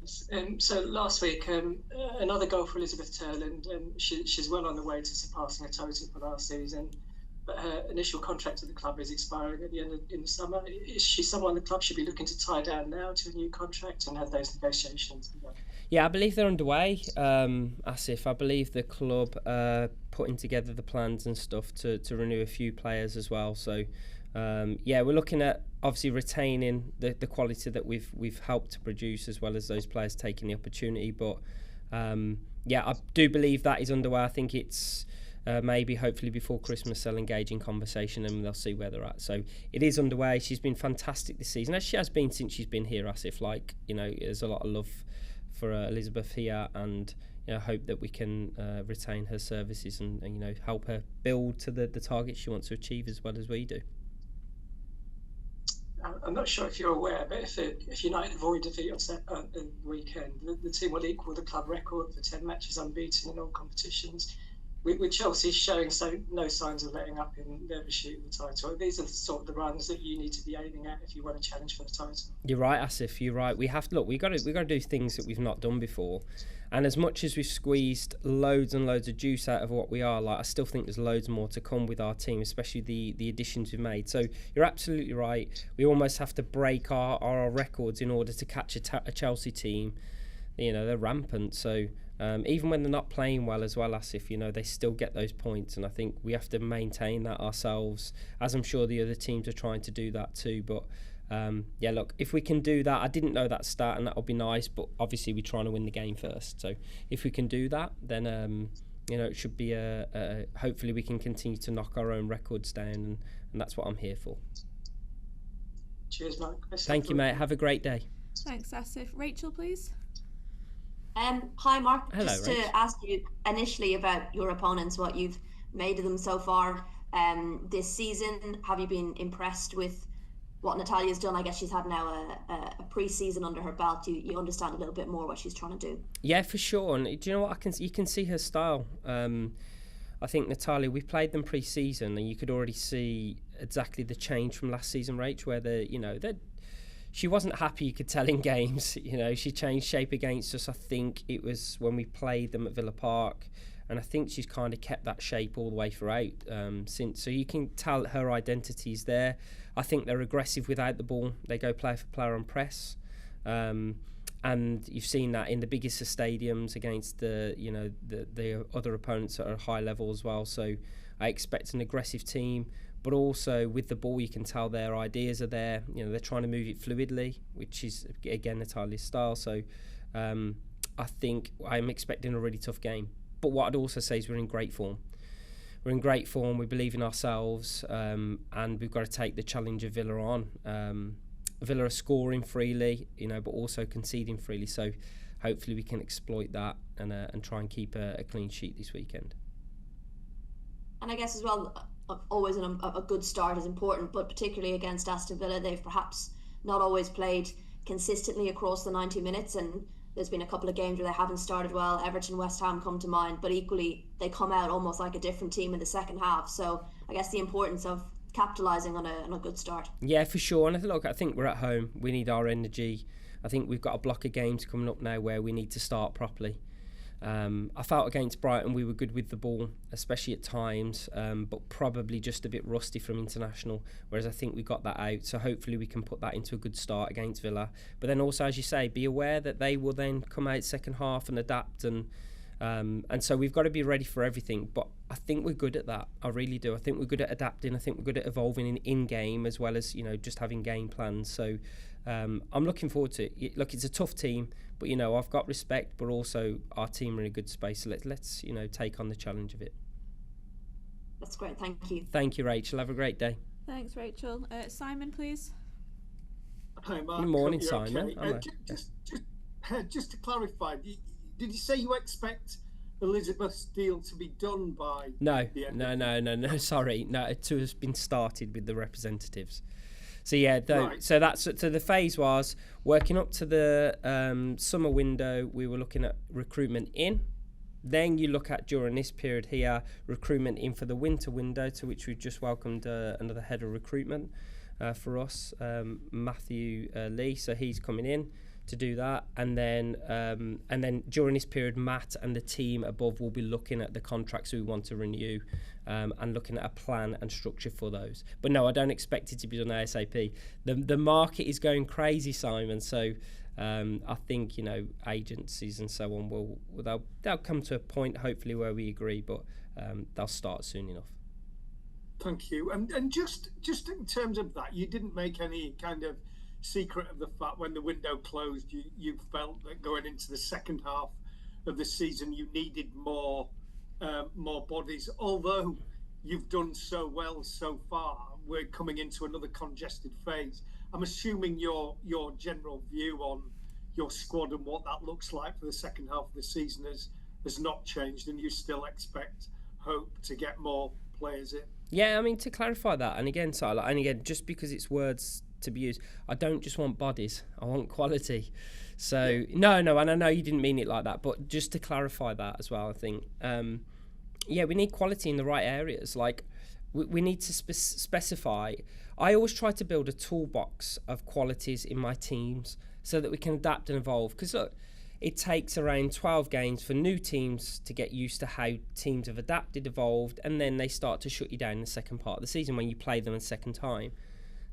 So last week, another goal for Elizabeth Turland. She's well on the way to surpassing a total for last season, but her initial contract at the club is expiring at the end in the summer. Is she someone the club should be looking to tie down now to a new contract and have those negotiations begun? Yeah, I believe they're underway, Asif. I believe the club putting together the plans and stuff to renew a few players as well. So, we're looking at obviously retaining the quality that we've helped to produce, as well as those players taking the opportunity. But I do believe that is underway. I think it's maybe hopefully before Christmas they'll engage in conversation and they'll see where they're at. So it is underway. She's been fantastic this season, as she has been since she's been here, Asif. There's a lot of love for Elizabeth here, and hope that we can retain her services and help her build to the targets she wants to achieve as well as we do. I'm not sure if you're aware, but if United avoid defeat on the weekend, the team will equal the club record for 10 matches unbeaten in all competitions. With Chelsea showing no signs of letting up in their pursuit of the title, these are the sort of the runs that you need to be aiming at if you want to challenge for the title. You're right, Asif. You're right. We got to do things that we've not done before, and as much as we've squeezed loads and loads of juice out of what we are, I still think there's loads more to come with our team, especially the additions we've made. So you're absolutely right. We almost have to break our records in order to catch a Chelsea team. They're rampant. So. Even when they're not playing well as well, Asif, they still get those points, and I think we have to maintain that ourselves, as I'm sure the other teams are trying to do that too. But look, if we can do that, I didn't know that stat, and that'll be nice, but obviously we're trying to win the game first. So if we can do that, then it should be hopefully we can continue to knock our own records down, and that's what I'm here for. Cheers, Mark. Thank you, mate. Have a great day. Thanks, Asif. Rachel, please. Hi, Mark. Hello, just Rach. to ask you initially about your opponents, what you've made of them so far this season. Have you been impressed with what Natalia's done? I guess she's had now a pre-season under her belt. You understand a little bit more what she's trying to do. Yeah, for sure. And do you know what? You can see her style. I think Natalia, we played them pre-season, and you could already see exactly the change from last season, Rach, where she wasn't happy, you could tell, in games. She changed shape against us. I think it was when we played them at Villa Park, and I think she's kind of kept that shape all the way throughout since. So you can tell her identity's there. I think they're aggressive without the ball. They go player for player on press, and you've seen that in the biggest of stadiums against the other opponents at a high level as well. So I expect an aggressive team. But also with the ball, you can tell their ideas are there. They're trying to move it fluidly, which is, again, Natalia's style. So I think I'm expecting a really tough game. But what I'd also say is we're in great form. We're in great form. We believe in ourselves, and we've got to take the challenge of Villa on. Villa are scoring freely, but also conceding freely. So hopefully we can exploit that and try and keep a clean sheet this weekend. And I guess as well, always a good start is important, but particularly against Aston Villa, they've perhaps not always played consistently across the 90 minutes, and there's been a couple of games where they haven't started well. Everton, West Ham come to mind, but equally they come out almost like a different team in the second half. So I guess the importance of capitalising on a good start. Yeah, for sure. And I think we're at home. We need our energy. I think we've got a block of games coming up now where we need to start properly. I felt against Brighton we were good with the ball, especially at times, but probably just a bit rusty from international, whereas I think we got that out. So hopefully we can put that into a good start against Villa. But then also, as you say, be aware that they will then come out second half and adapt, and so we've got to be ready for everything. But I think we're good at that. I really do. I think we're good at adapting. I think we're good at evolving in game as well as just having game plans. So I'm looking forward to it. Look, it's a tough team, but I've got respect, but also our team are in a good space. So let's take on the challenge of it. That's great. Thank you. Thank you, Rachel. Have a great day. Thanks, Rachel. Simon, please. Hi, Mark. Good morning, Simon. Okay. Just to clarify, did you say you expect Elizabeth's deal to be done by No, the end no, sorry. No, it has been started with the representatives. So yeah, Right. so the phase was working up to the summer window. We were looking at recruitment in. Then you look at, during this period here, recruitment in for the winter window, to which we've just welcomed another head of recruitment for us, Matthew Lee. So he's coming in to do that, and then during this period, Matt and the team above will be looking at the contracts we want to renew, and looking at a plan and structure for those. But no, I don't expect it to be done ASAP. The market is going crazy, Simon. So I think agencies and so on they'll come to a point hopefully where we agree, but they'll start soon enough. Thank you. And just in terms of that, you didn't make any kind of secret of the fact when the window closed, you felt that going into the second half of the season you needed more bodies. Although you've done so well so far, we're coming into another congested phase. I'm assuming your general view on your squad and what that looks like for the second half of the season has not changed, and you still hope to get more players in. Yeah, I mean, to clarify that, and again, just because it's words to be used, I don't just want bodies, I want quality. So no, and I know you didn't mean it like that, but just to clarify that as well, I think we need quality in the right areas. Like we need to specify. I always try to build a toolbox of qualities in my teams so that we can adapt and evolve, because look, it takes around 12 games for new teams to get used to how teams have adapted, evolved, and then they start to shut you down in the second part of the season when you play them a second time.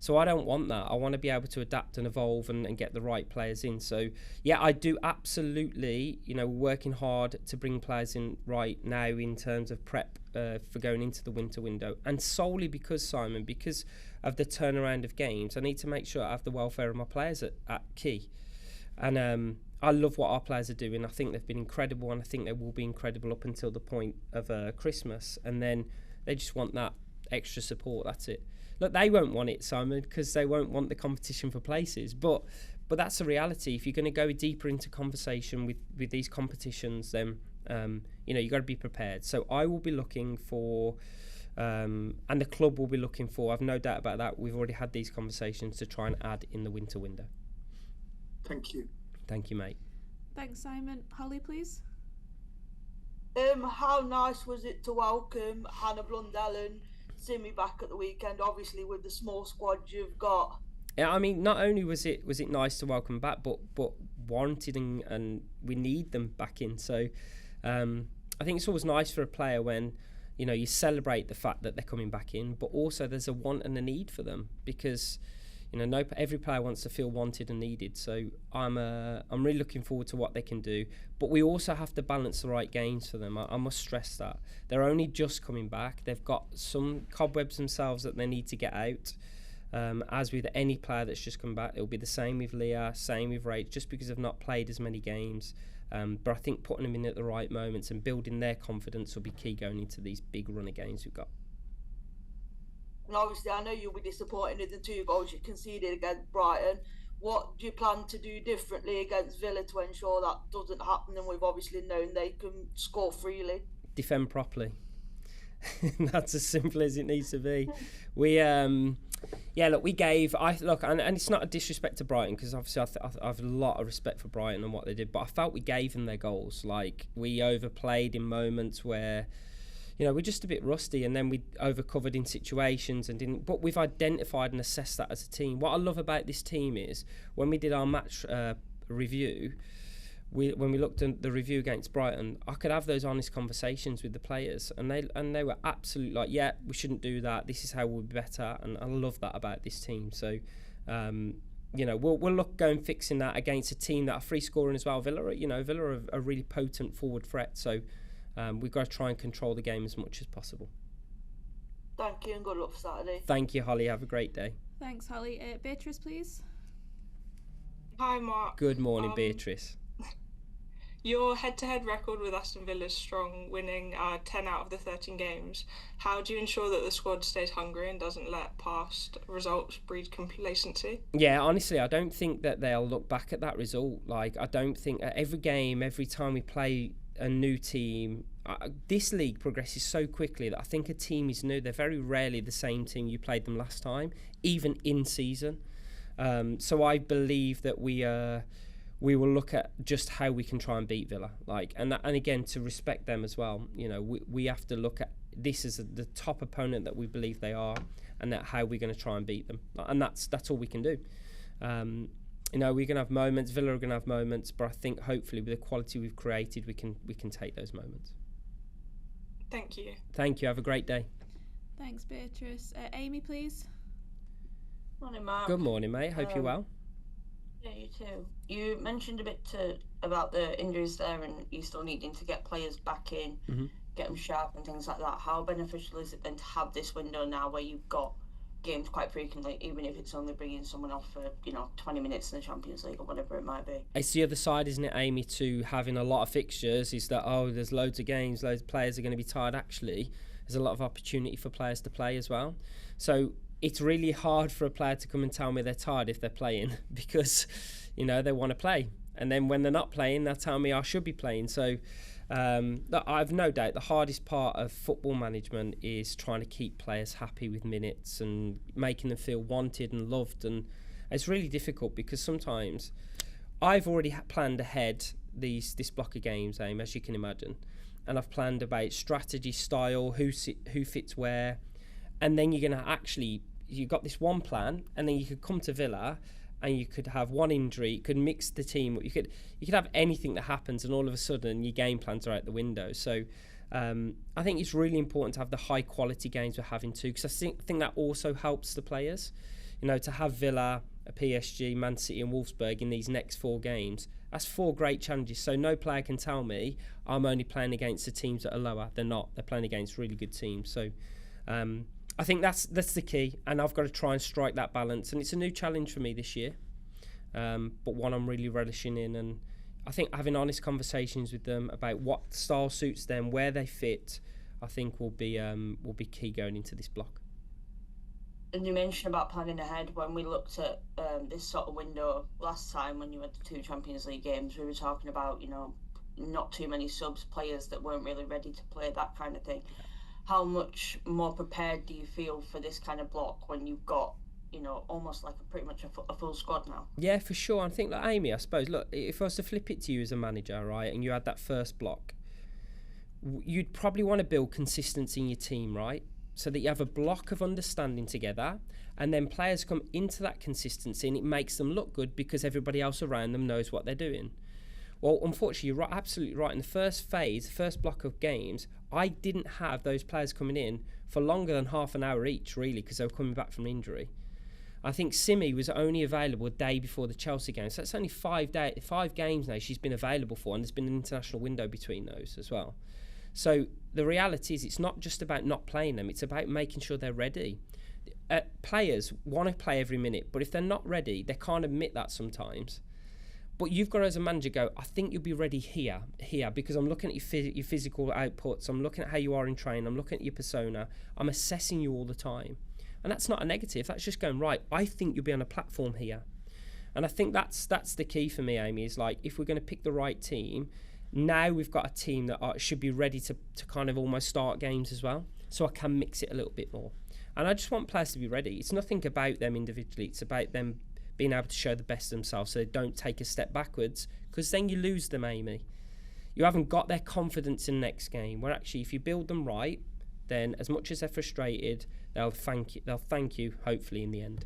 So I don't want that. I want to be able to adapt and evolve and get the right players in. So yeah, I do absolutely, working hard to bring players in right now in terms of prep for going into the winter window. And solely because, Simon, because of the turnaround of games, I need to make sure I have the welfare of my players at key. And I love what our players are doing. I think they've been incredible, and I think they will be incredible up until the point of Christmas. And then they just want that extra support. That's it. Look, they won't want it, Simon, because they won't want the competition for places. But that's a reality. If you're going to go deeper into conversation with these competitions, then you've got to be prepared. So I will be looking for, and the club will be looking for, I've no doubt about that. We've already had these conversations to try and add in the winter window. Thank you. Thank you, mate. Thanks, Simon. Holly, please. How nice was it to welcome Hannah Blundell and Simi back at the weekend, obviously with the small squad you've got? Yeah, I mean, not only was it nice to welcome back, but warranted, and we need them back in. So I think it's always nice for a player when you celebrate the fact that they're coming back in, but also there's a want and a need for them, because every player wants to feel wanted and needed. So I'm really looking forward to what they can do. But we also have to balance the right games for them. I must stress that. They're only just coming back. They've got some cobwebs themselves that they need to get out. As with any player that's just come back, it'll be the same with Leah, same with Rach, just because they've not played as many games. But I think putting them in at the right moments and building their confidence will be key going into these big run of games we've got. And obviously, I know you'll be disappointed in the 2 goals you conceded against Brighton. What do you plan to do differently against Villa to ensure that doesn't happen? And we've obviously known they can score freely. Defend properly. That's as simple as it needs to be. We, we gave. And it's not a disrespect to Brighton, because obviously I have a lot of respect for Brighton and what they did. But I felt we gave them their goals. Like, we overplayed in moments where, we're just a bit rusty, and then we overcovered in situations and didn't. But we've identified and assessed that as a team. What I love about this team is when we did our match review, when we looked at the review against Brighton, I could have those honest conversations with the players, and they were absolutely like, yeah, we shouldn't do that. This is how we'll be better, and I love that about this team. So, we'll look going fixing that against a team that are free scoring as well. Villa are a really potent forward threat. So. We've got to try and control the game as much as possible. Thank you, and good luck for Saturday. Thank you, Holly. Have a great day. Thanks, Holly. Beatrice, please. Hi, Mark. Good morning, Beatrice. Your head-to-head record with Aston Villa is strong, winning 10 out of the 13 games. How do you ensure that the squad stays hungry and doesn't let past results breed complacency? Yeah, honestly, I don't think that they'll look back at that result. Like, I don't think every game, every time we play a new team, this league progresses so quickly that I think a team is new. They're very rarely the same team you played them last time, even in season. So I believe that we will look at just how we can try and beat Villa. And again, to respect them as well. We have to look at this as the top opponent that we believe they are, and that how we're going to try and beat them. And that's all we can do. we're going to have moments. Villa are going to have moments, but I think hopefully with the quality we've created, we can take those moments. Thank you. Thank you. Have a great day. Thanks, Beatrice. Amy, please. Morning, Mark. Good morning, mate. Hope you're well. Yeah, you too. You mentioned a bit about the injuries there and you still needing to get players back in, get them sharp and things like that. How beneficial is it then to have this window now where you've got games quite frequently, even if it's only bringing someone off for 20 minutes in the Champions League or whatever it might be? It's the other side, isn't it, Amy, to having a lot of fixtures, is that there's loads of games, loads of players are going to be tired. Actually, there's a lot of opportunity for players to play as well. So it's really hard for a player to come and tell me they're tired if they're playing, because they want to play, and then when they're not playing, they'll tell me I should be playing. So I've no doubt the hardest part of football management is trying to keep players happy with minutes and making them feel wanted and loved, and it's really difficult because sometimes I've already planned ahead this block of games, Aim, as you can imagine, and I've planned about strategy, style, who fits where, and then you're going to you've got this one plan, and then you could come to Villa and you could have one injury, you could mix the team, you could have anything that happens, and all of a sudden your game plans are out the window. So I think it's really important to have the high quality games we're having too, because I think that also helps the players. To have Villa, PSG, Man City and Wolfsburg in these next 4 games, that's 4 great challenges. So no player can tell me I'm only playing against the teams that are lower. They're not. They're playing against really good teams. So I think that's the key, and I've got to try and strike that balance. And it's a new challenge for me this year, but one I'm really relishing in. And I think having honest conversations with them about what style suits them, where they fit, I think will be key going into this block. And you mentioned about planning ahead. When we looked at this sort of window last time, when you had the 2 Champions League games, we were talking about not too many subs, players that weren't really ready to play, that kind of thing. How much more prepared do you feel for this kind of block when you've got, almost like pretty much a full squad now? Yeah, for sure. I think that, Amy, I suppose, look, if I was to flip it to you as a manager, right, and you had that first block, you'd probably want to build consistency in your team, right? So that you have a block of understanding together, and then players come into that consistency and it makes them look good because everybody else around them knows what they're doing. Well, unfortunately, you're right, absolutely right. In the first phase, the first block of games, I didn't have those players coming in for longer than half an hour each, really, because they were coming back from injury. I think Simi was only available a day before the Chelsea game, so that's only 5 games now she's been available for, and there's been an international window between those as well. So the reality is, it's not just about not playing them, it's about making sure they're ready. Players want to play every minute, but if they're not ready, they can't admit that sometimes. But you've got to, as a manager, go, I think you'll be ready here, because I'm looking at your physical outputs, I'm looking at how you are in training, I'm looking at your persona, I'm assessing you all the time. And that's not a negative, that's just going, right, I think you'll be on a platform here. And I think that's the key for me, Amy, is like, if we're going to pick the right team, now we've got a team that should be ready to kind of almost start games as well, so I can mix it a little bit more. And I just want players to be ready. It's nothing about them individually, it's about them being able to show the best of themselves so they don't take a step backwards, because then you lose them, Amy. You haven't got their confidence in the next game, where actually if you build them right, then as much as they're frustrated, they'll thank you hopefully in the end.